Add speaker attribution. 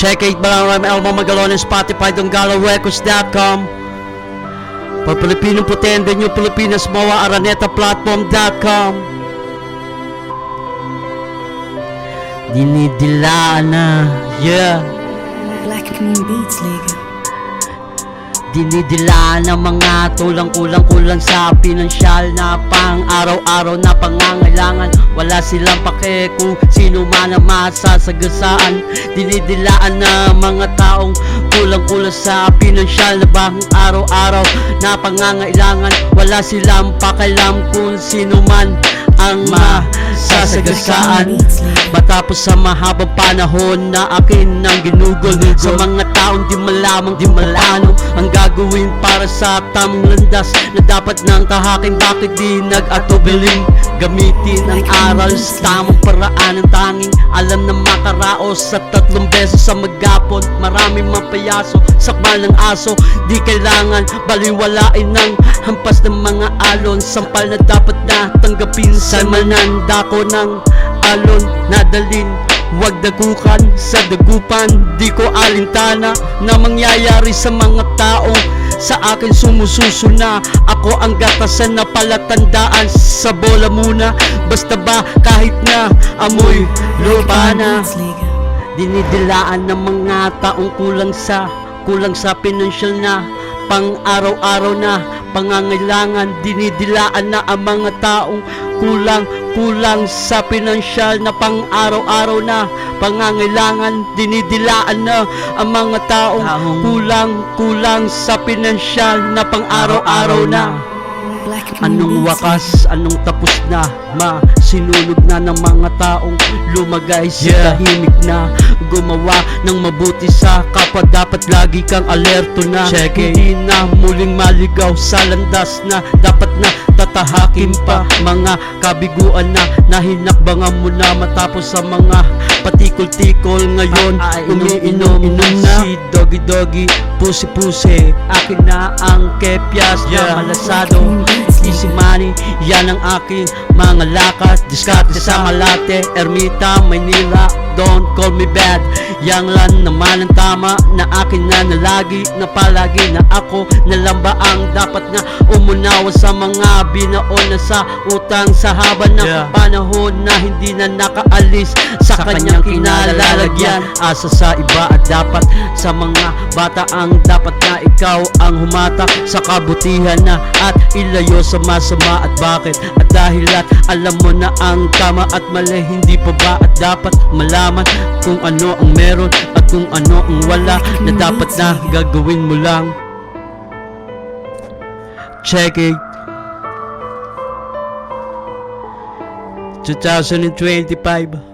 Speaker 1: Check it, Balang Elmo Magalon and Spotify, DonggalaRecords.com. For Filipino Potende, New Pilipinas, Moa, AranetaPlatform.com. Dinidilaan na, yeah.
Speaker 2: Black Queen Beats Liga.
Speaker 1: Dinidilaan ng mga kulang sa pinansyal na pang araw-araw na pangangailangan. Wala silang pake kung sino man ang masasagasaan. Dinidilaan na mga taong kulang sa pinansyal na pang araw-araw na pangangailangan. Wala silang pakialam kung sino man ang masasagasaan. Matapos sa mahabang panahon na akin nang ginugol sa mga taong di malamang di malano ang gagawin para sa tamang landas na dapat nang tahakin. Bakit di nag-atubiling gamitin ang aral sa tamang paraan? Ang tanging alam na makaraos sa 3 beses sa maghapon. Maraming mapayaso, sakmal ng aso. Di kailangan baliwalain ng hampas ng mga alon. Sampal na dapat na tanggapin sa mananda ko ng alon na dalin. Huwag dagukan sa dagupan. Di ko alintana na mangyayari sa mga taong sa akin sumususuna. Ako ang gatasan na palatandaan sa bola muna. Basta ba kahit na amoy lupa na. Dinidilaan ng mga taong kulang sa pinansyal na pang araw-araw na pangangailangan. Dinidilaan na ang mga taong kulang sa pinansyal na pang araw-araw na pangangailangan. Dinidilaan na ang mga taong kulang sa pinansyal na pang araw-araw na. Anong wakas, anong tapos na, sinunog na ng mga taong lumagay sa tahimik na gumawa ng mabuti sa kapwa. Dapat lagi kang alerto na hindi na muling maligaw sa landas na dapat na tatahakin pa. Mga kabiguan na hinakbangan mo na matapos sa mga patikol-tikol. Ngayon umiinom na si Doggy, pusi-pusi. Akin na ang kepyas na malasado. Easy money, yan ang aking mga lakas. Diskarte sa Malate, Ermita, Maynila. Don't call me bad, yang lang naman ang tama na akin na nalagi na palagi na ako na lang ba ang dapat na umunawa sa mga binaon na sa utang sa haba ng panahon na hindi na nakaalis sa kanyang kinalalagyan. Asa sa iba at dapat sa mga bata ang dapat na ikaw ang humatak sa kabutihan na at ilayo sa masama. At bakit? At dahil at alam mo na ang tama at mali, hindi pa ba at dapat malaman kung ano ang meron at kung ano ang wala na dapat na gagawin mo lang. Check it. 2025